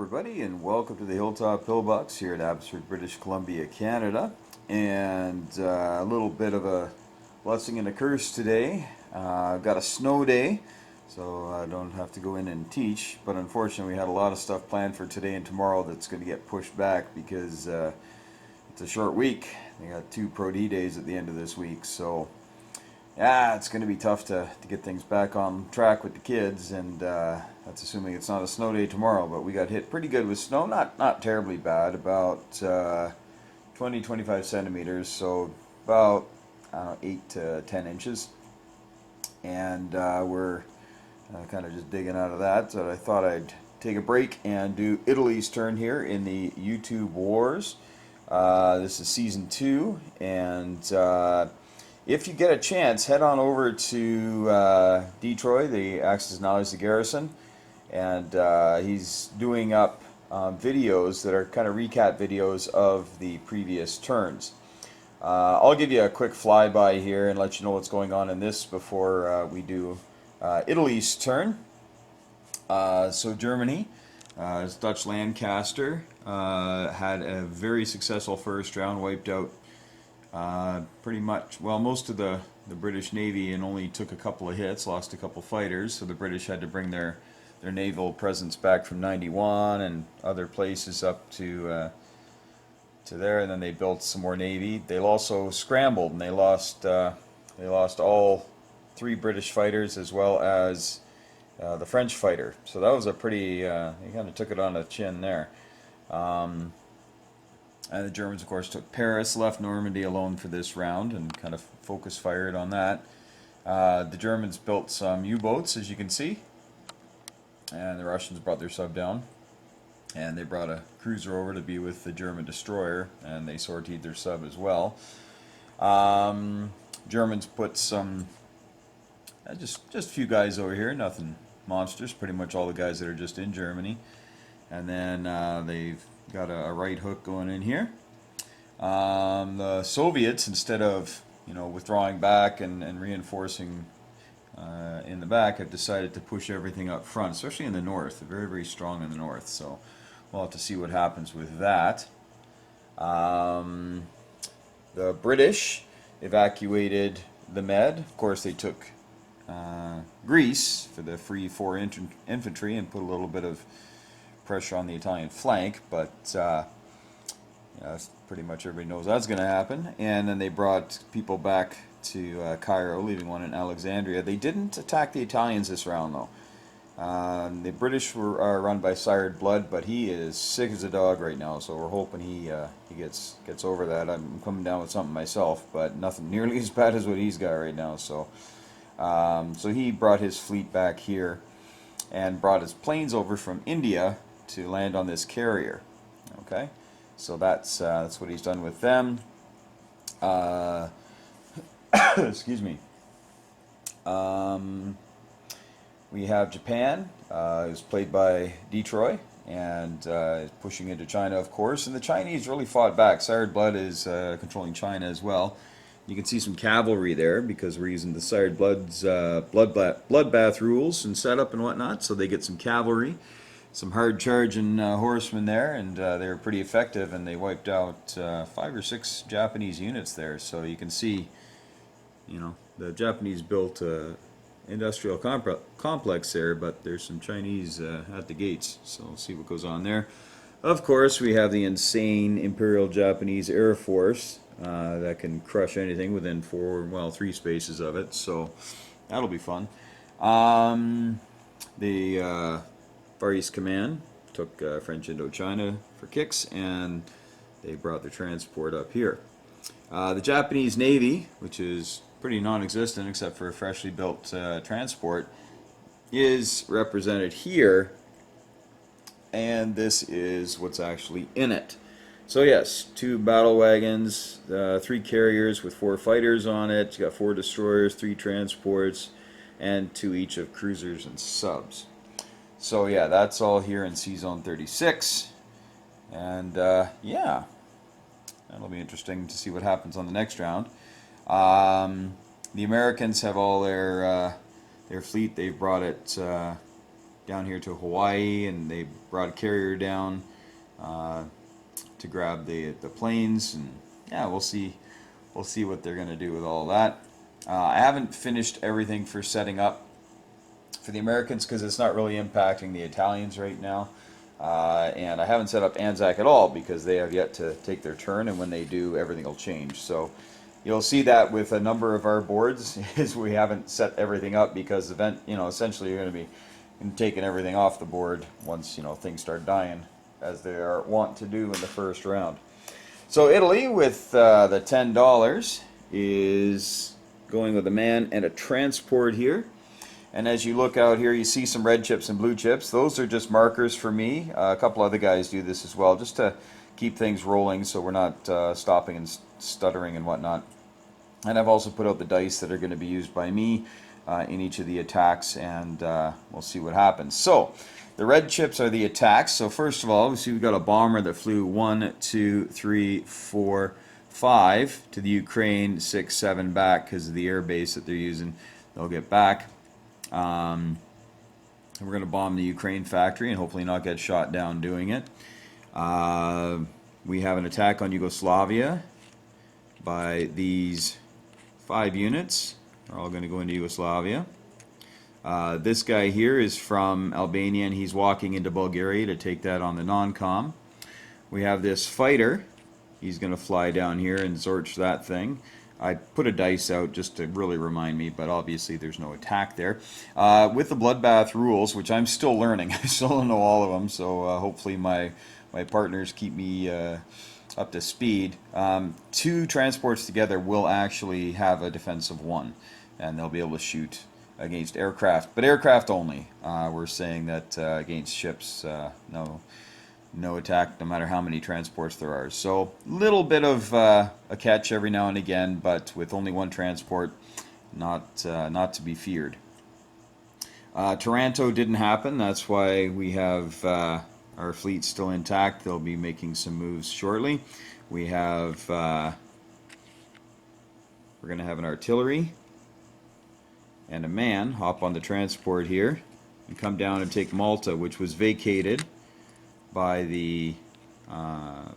everybody, and welcome to the Hilltop Pillbox here at Abbotsford, British Columbia, Canada. And a little bit of a blessing and a curse today. I've got a snow day, so I don't have to go in and teach. But unfortunately, we had a lot of stuff planned for today and tomorrow that's going to get pushed back because it's a short week. We got 2 Pro D days at the end of this week, so yeah, it's going to be tough to get things back on track with the kids, and that's assuming it's not a snow day tomorrow. But we got hit pretty good with snow, not terribly bad, about 20-25 centimeters, so about 8 to 10 inches, and we're kind of just digging out of that. So I thought I'd take a break and do Italy's turn here in the YouTube Wars. This is season 2, and if you get a chance, head on over to Detroit. The Axis now is the garrison, and he's doing up videos that are kind of recap videos of the previous turns. I'll give you a quick flyby here and let you know what's going on in this before we do Italy's turn. So Germany, Dutch Lancaster, had a very successful first round, wiped out pretty much, well, most of the British Navy, and only took a couple of hits, lost a couple fighters, so the British had to bring their naval presence back from 91 and other places up to there, and then they built some more navy. They also scrambled, and they lost all 3 British fighters as well as the French fighter, so that was a pretty, they kind of took it on the chin there. And the Germans, of course, took Paris, left Normandy alone for this round, and kind of focus fired on that. The Germans built some U-boats, as you can see, and the Russians brought their sub down, and they brought a cruiser over to be with the German destroyer, and they sortied their sub as well. Germans put some, just a few guys over here, nothing monsters, pretty much all the guys that are just in Germany, and then they've got a right hook going in here. The Soviets, instead of withdrawing back and reinforcing in the back, have decided to push everything up front, especially in the north. They're very, very strong in the north, so we'll have to see what happens with that. The British evacuated the Med. Of course, they took Greece for the free foray infantry and put a little bit of pressure on the Italian flank, but pretty much everybody knows that's going to happen. And then they brought people back to Cairo, leaving one in Alexandria. They didn't attack the Italians this round, though. The British are run by Sired Blood, but he is sick as a dog right now, so we're hoping he gets over that. I'm coming down with something myself, but nothing nearly as bad as what he's got right now. So he brought his fleet back here and brought his planes over from India to land on this carrier. Okay, so that's what he's done with them. Excuse me. We have Japan, who's played by Detroit, and pushing into China, of course. And the Chinese really fought back. Sired Blood is controlling China as well. You can see some cavalry there because we're using the Sired Blood's bloodbath rules and setup and whatnot. So they get some cavalry, some hard charging horsemen there, and they were pretty effective, and they wiped out 5 or 6 Japanese units there. So you can see, the Japanese built industrial complex there, but there's some Chinese at the gates, so we'll see what goes on there. Of course, we have the insane Imperial Japanese Air Force that can crush anything within 3 spaces of it, so that'll be fun. The Far East Command took French Indochina for kicks, and they brought their transport up here. The Japanese Navy, which is pretty non-existent except for a freshly built transport, is represented here, and this is what's actually in it. So yes, 2 battle wagons, 3 carriers with 4 fighters on it. You got 4 destroyers, 3 transports, and 2 each of cruisers and subs. So yeah, that's all here in C-Zone 36, and yeah, that'll be interesting to see what happens on the next round. The Americans have all their fleet. They've brought it down here to Hawaii, and they brought a carrier down to grab the planes, and yeah, we'll see what they're gonna do with all that. I haven't finished everything for setting up for the Americans because it's not really impacting the Italians right now. And I haven't set up Anzac at all because they have yet to take their turn, and when they do, everything will change. So you'll see that with a number of our boards is we haven't set everything up because essentially you're going to be taking everything off the board once things start dying, as they are wont to do in the first round. So Italy with the $10 is going with a man and a transport here. And as you look out here, you see some red chips and blue chips. Those are just markers for me. A couple other guys do this as well, just to keep things rolling so we're not stopping and stuttering and whatnot. And I've also put out the dice that are going to be used by me in each of the attacks, and we'll see what happens. So the red chips are the attacks. So first of all, we see we've got a bomber that flew 1, 2, 3, 4, 5 to the Ukraine, 6, 7 back because of the air base that they're using. They'll get back. And we're going to bomb the Ukraine factory and hopefully not get shot down doing it. We have an attack on Yugoslavia by these 5 units. They're all going to go into Yugoslavia. This guy here is from Albania, and he's walking into Bulgaria to take that on the non-com. We have this fighter. He's going to fly down here and zorch that thing. I put a dice out just to really remind me, but obviously there's no attack there. With the bloodbath rules, which I'm still learning, I still don't know all of them, so hopefully my partners keep me up to speed. 2 transports together will actually have a defense of 1, and they'll be able to shoot against aircraft, but aircraft only. We're saying that against ships, no attack, no matter how many transports there are. So little bit of a catch every now and again, but with only 1 transport, not to be feared. Taranto didn't happen. That's why we have our fleet still intact. They'll be making some moves shortly. We have we're going to have an artillery and a man hop on the transport here and come down and take Malta, which was vacated by the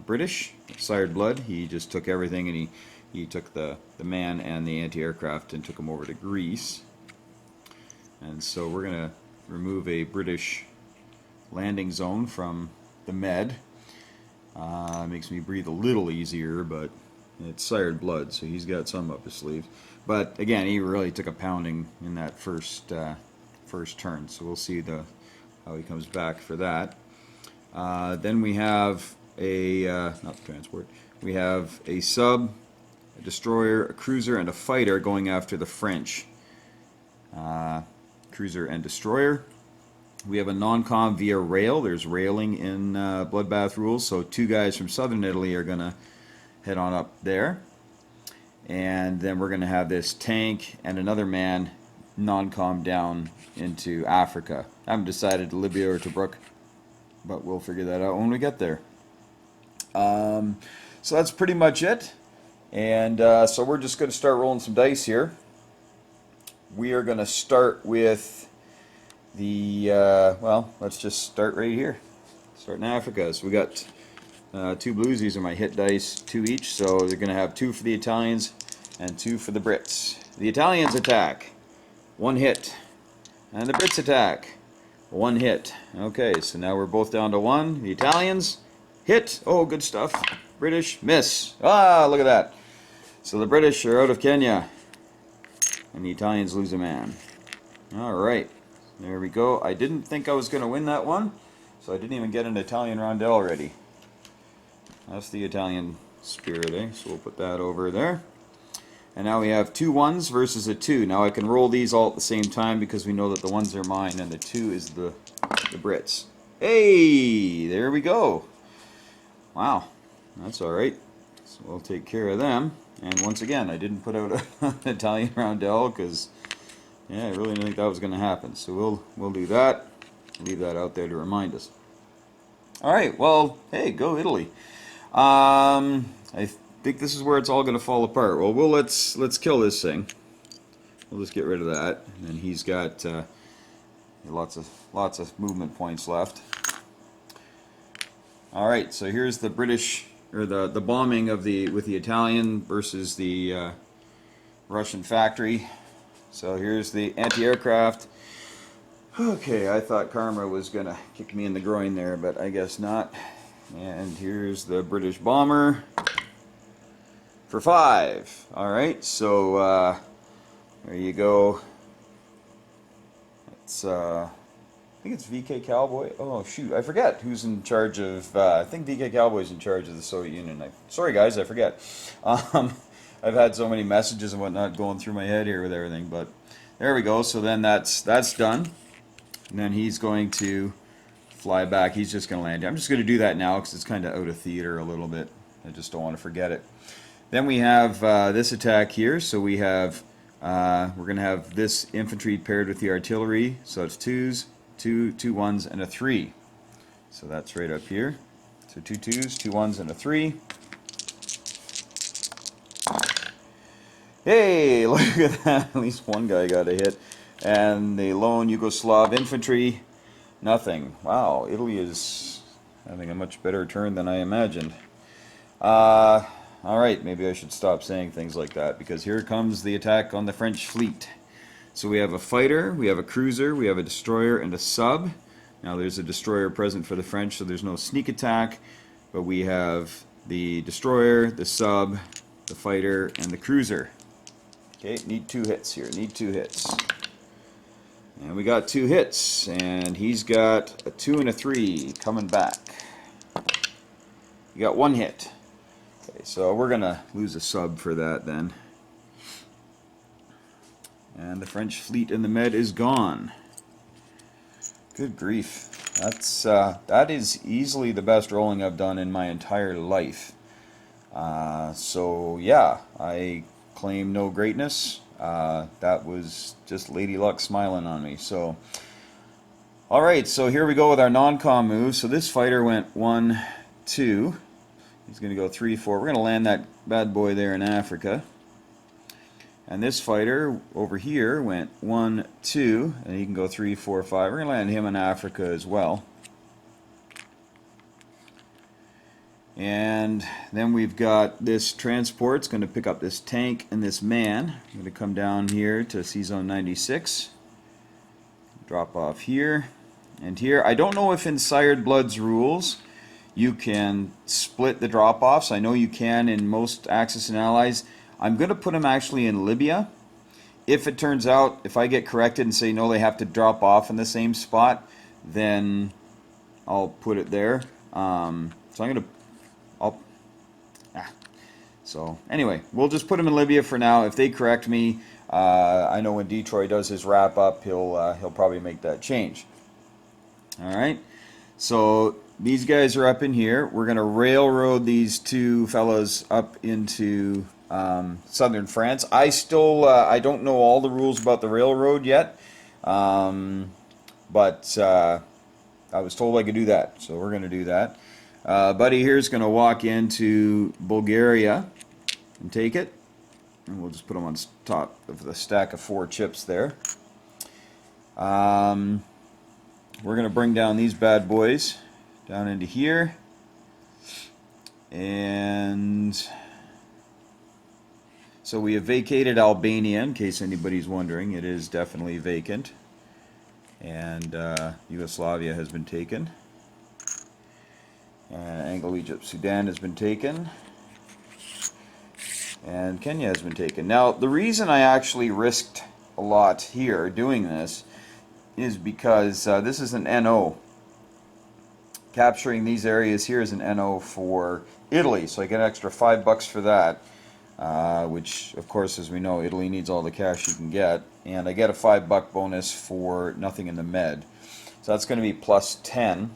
British. Sired Blood. He just took everything, and he took the man and the anti-aircraft and took them over to Greece. And so we're going to remove a British landing zone from the Med. Makes me breathe a little easier, but it's Sired Blood, so he's got some up his sleeve. But again, he really took a pounding in that first turn, so we'll see how he comes back for that. Then we have not the transport, we have a sub, a destroyer, a cruiser, and a fighter going after the French. Cruiser and destroyer. We have a non-com via rail. There's railing in Bloodbath rules, so 2 guys from southern Italy are going to head on up there. And then we're going to have this tank and another man non-com down into Africa. I haven't decided to Libya or Tobruk, but we'll figure that out when we get there. So that's pretty much it. And so we're just going to start rolling some dice here. We are going to start with the, well, let's just start right here. Start in Africa. So we got 2 blues. These are my hit dice, 2 each. So they're going to have 2 for the Italians and 2 for the Brits. The Italians attack, 1 hit. And the Brits attack, 1 hit. Okay, so now we're both down to 1. The Italians hit. Oh, good stuff. British miss. Ah, look at that. So the British are out of Kenya, and the Italians lose a man. All right, there we go. I didn't think I was going to win that one, so I didn't even get an Italian rondel ready. That's the Italian spirit, eh? So we'll put that over there. And now we have 2 1s versus a 2. Now I can roll these all at the same time because we know that the 1s are mine and the 2 is the Brits. Hey, there we go. Wow, that's all right. So we'll take care of them. And once again, I didn't put out an Italian roundel because, yeah, I really didn't think that was going to happen. So we'll do that. Leave that out there to remind us. All right. Well, hey, go Italy. I think this is where it's all going to fall apart. Well, let's kill this thing. We'll just get rid of that. And then he's got lots of movement points left. All right, so here's the British, or the bombing of with the Italian versus the Russian factory. So here's the anti-aircraft. Okay, I thought karma was gonna kick me in the groin there, but I guess not. And here's the British bomber for 5. All right, so there you go. It's I think it's VK Cowboy. Oh shoot, I forget who's in charge of. I think VK Cowboy's in charge of the Soviet Union. Sorry guys, I forget. I've had so many messages and whatnot going through my head here with everything, but there we go. So then that's done. And then he's going to fly back. He's just going to land here. I'm just going to do that now because it's kind of out of theater a little bit. I just don't want to forget it. Then we have this attack here. So we have, we're going to have this infantry paired with the artillery. So it's 2s, 2 1s, and a 3. So that's right up here. So 2 2s, 2 1s, and a 3. Hey, look at that. At least one guy got a hit. And the lone Yugoslav infantry, nothing. Wow, Italy is having a much better turn than I imagined. Alright, maybe I should stop saying things like that, because here comes the attack on the French fleet. So we have a fighter, we have a cruiser, we have a destroyer, and a sub. Now there's a destroyer present for the French, so there's no sneak attack, but we have the destroyer, the sub, the fighter, and the cruiser. Okay, need 2 hits here, need 2 hits. And we got 2 hits, and he's got a 2 and a 3 coming back. You got 1 hit. Okay, so we're gonna lose a sub for that then. And the French fleet in the Med is gone. Good grief. That is easily the best rolling I've done in my entire life. So yeah, I claim no greatness. That was just Lady Luck smiling on me. So, alright, so here we go with our non-com move. So this fighter went 1, 2. He's going to go 3, 4. We're going to land that bad boy there in Africa. And this fighter over here went 1, 2. And he can go 3, 4, 5. We're going to land him in Africa as well. And then we've got this transport. It's going to pick up this tank and this man. I'm going to come down here to C-Zone 96. Drop off here and here. I don't know if in Sired Blood's rules you can split the drop-offs. I know you can in most Axis and Allies. I'm going to put them actually in Libya. If it turns out, if I get corrected and say no, they have to drop off in the same spot, then I'll put it there. So I'm going to So anyway, we'll just put him in Libya for now. If they correct me, I know when Detroit does his wrap up, he'll probably make that change. All right. So these guys are up in here. We're going to railroad these 2 fellas up into southern France. I still I don't know all the rules about the railroad yet, but I was told I could do that, so we're going to do that. Buddy here is going to walk into Bulgaria and take it, and we'll just put them on top of the stack of 4 chips there. We're going to bring down these bad boys down into here, and so we have vacated Albania, in case anybody's wondering. It is definitely vacant, and Yugoslavia has been taken. Anglo-Egypt, Sudan has been taken, and Kenya has been taken. Now, the reason I actually risked a lot here doing this is because this is an NO. Capturing these areas here is an NO for Italy, so I get an extra $5 for that, which, of course, as we know, Italy needs all the cash you can get, and I get a $5 bonus for nothing in the Med. So that's going to be plus 10.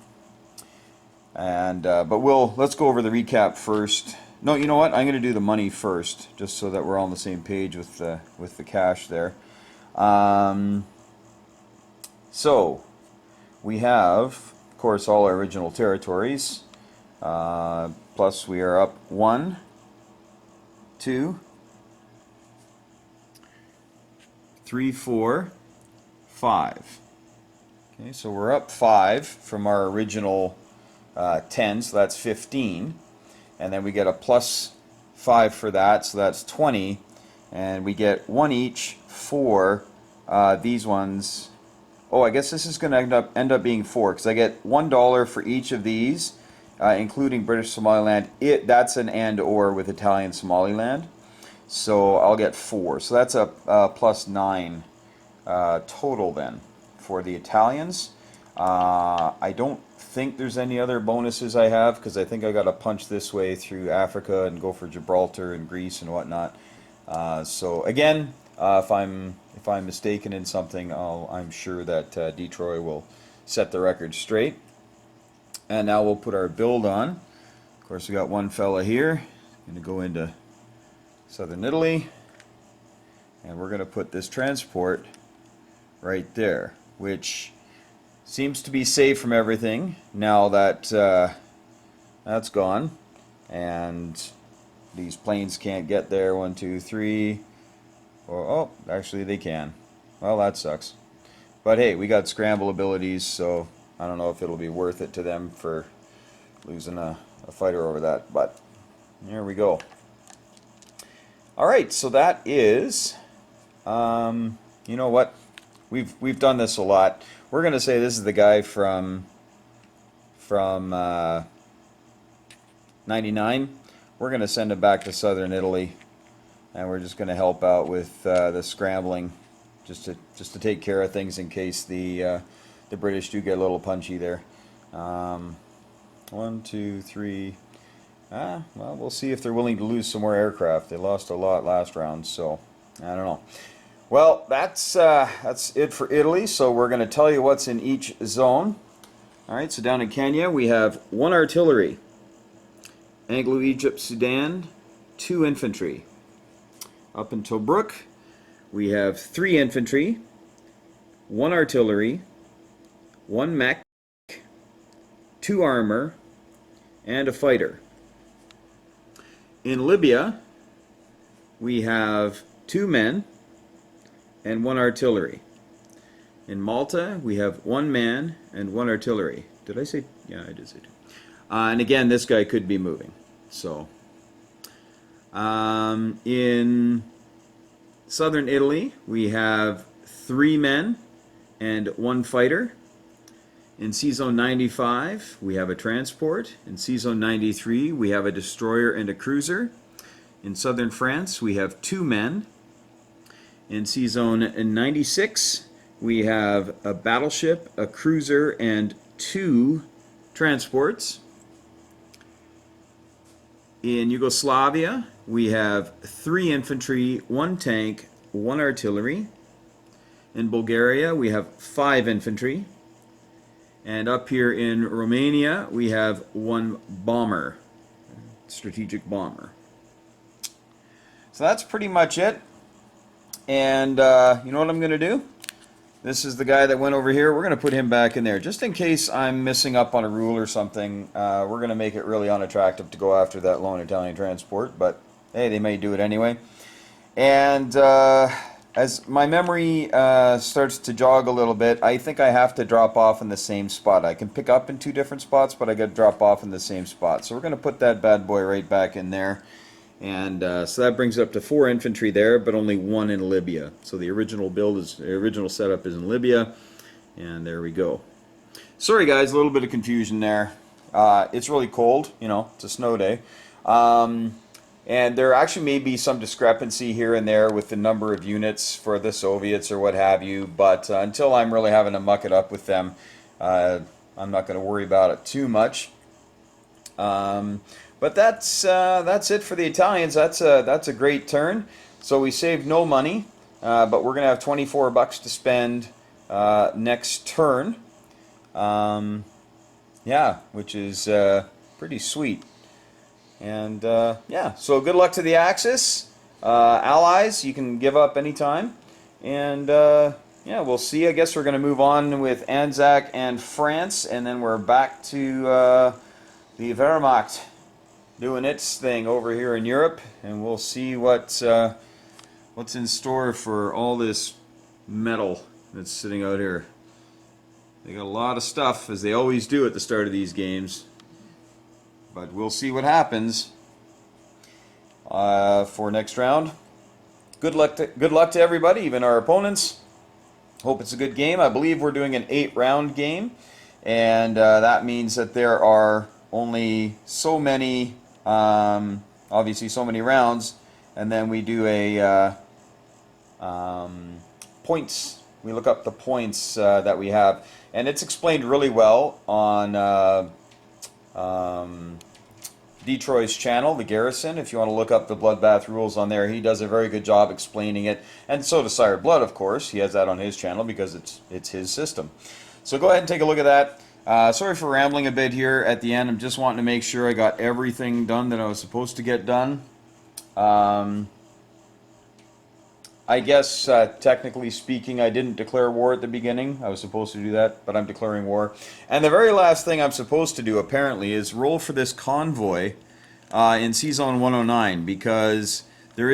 And but let's go over the recap first. No, you know what? I'm going to do the money first, just so that we're all on the same page with the cash there. So we have, of course, all our original territories. Plus we are up 1, 2, 3, 4, 5. Okay, so we're up 5 from our original 10, so that's 15. And then we get a plus 5 for that, so that's 20. And we get 1 each for these ones. Oh, I guess this is going to end up being 4, because I get $1 for each of these, including British Somaliland. That's an and/or with Italian Somaliland. So I'll get 4. So that's a plus 9 total then for the Italians. I don't think there's any other bonuses I have, because I think I got to punch this way through Africa and go for Gibraltar and Greece and whatnot. So again, if I'm mistaken in something, I'm sure that Detroit will set the record straight. And now we'll put our build on. Of course, we got one fella here. Going to go into southern Italy, and we're going to put this transport right there, which seems to be safe from everything now that that's gone, and these planes can't get there. 1, 2, 3. Oh, actually they can. Well, that sucks. But hey, we got scramble abilities, so I don't know if it'll be worth it to them for losing a fighter over that. But there we go. All right, so that is, you know what? We've done this a lot. We're going to say this is the guy from 99. We're going to send him back to southern Italy, and we're just going to help out with the scrambling, just to take care of things in case the British do get a little punchy there. 1, 2, 3. Well, we'll see if they're willing to lose some more aircraft. They lost a lot last round, so I don't know. Well, that's it for Italy. So we're going to tell you what's in each zone. All right. So down in Kenya, we have 1 artillery. Anglo-Egypt, Sudan, 2 infantry. Up in Tobruk, we have 3 infantry, 1 artillery, 1 mech, 2 armor, and a fighter. In Libya, we have 2 men and 1 artillery. In Malta, we have 1 man and 1 artillery. Did I say? Yeah, I did say 2. And again, this guy could be moving. So, in southern Italy, we have 3 men and 1 fighter. In C-Zone 95, we have a transport. In C-Zone 93, we have a destroyer and a cruiser. In southern France, we have 2 men. In C-Zone 96, we have a battleship, a cruiser, and 2 transports. In Yugoslavia, we have 3 infantry, 1 tank, 1 artillery. In Bulgaria, we have 5 infantry. And up here in Romania, we have 1 bomber, strategic bomber. So that's pretty much it. And you know what I'm going to do? This is the guy that went over here. We're going to put him back in there. Just in case I'm missing up on a rule or something, we're going to make it really unattractive to go after that lone Italian transport. But hey, they may do it anyway. And as my memory starts to jog a little bit, I think I have to drop off in the same spot. I can pick up in 2 different spots, but I got to drop off in the same spot. So we're going to put that bad boy right back in there. And so that brings up to 4 infantry there, but only 1 in Libya. So the original setup is in Libya, and there we go. Sorry guys, a little bit of confusion there. It's really cold, you know, it's a snow day. And there actually may be some discrepancy here and there with the number of units for the Soviets or what have you, but until I'm really having to muck it up with them, I'm not going to worry about it too much. But that's it for the Italians. That's a great turn. So we saved no money, but we're going to have $24 to spend next turn. Yeah, which is pretty sweet. And yeah, so good luck to the Axis. Allies, you can give up anytime. And yeah, we'll see. I guess we're going to move on with Anzac and France, and then we're back to the Wehrmacht doing its thing over here in Europe, and we'll see what's in store for all this metal that's sitting out here. They got a lot of stuff, as they always do at the start of these games. But we'll see what happens for next round. Good luck to everybody, even our opponents. Hope it's a good game. I believe we're doing an 8-round game, and that means that there are only so many, obviously so many rounds, and then we do a points. We look up the points that we have, and it's explained really well on Detroit's channel, The Garrison. If you want to look up the Bloodbath rules on there, he does a very good job explaining it, and so does Sired Blood, of course. He has that on his channel because it's his system. So go ahead and take a look at that. Sorry for rambling a bit here at the end. I'm just wanting to make sure I got everything done that I was supposed to get done. I guess, technically speaking, I didn't declare war at the beginning. I was supposed to do that, but I'm declaring war. And the very last thing I'm supposed to do, apparently, is roll for this convoy in C-Zone 109, because there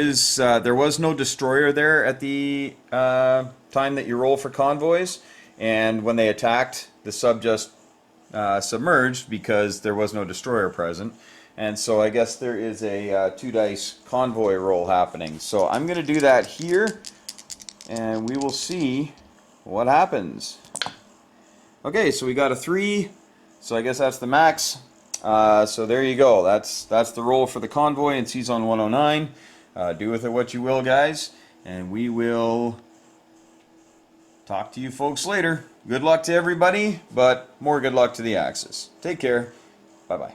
was no destroyer there at the time that you roll for convoys, and when they attacked, the sub just submerged because there was no destroyer present. And so I guess there is a 2-dice convoy roll happening. So I'm going to do that here, and we will see what happens. Okay, so we got a 3, so I guess that's the max. So there you go. That's the roll for the convoy in C-Zone 109. Do with it what you will, guys, and we will talk to you folks later. Good luck to everybody, but more good luck to the Axis. Take care. Bye-bye.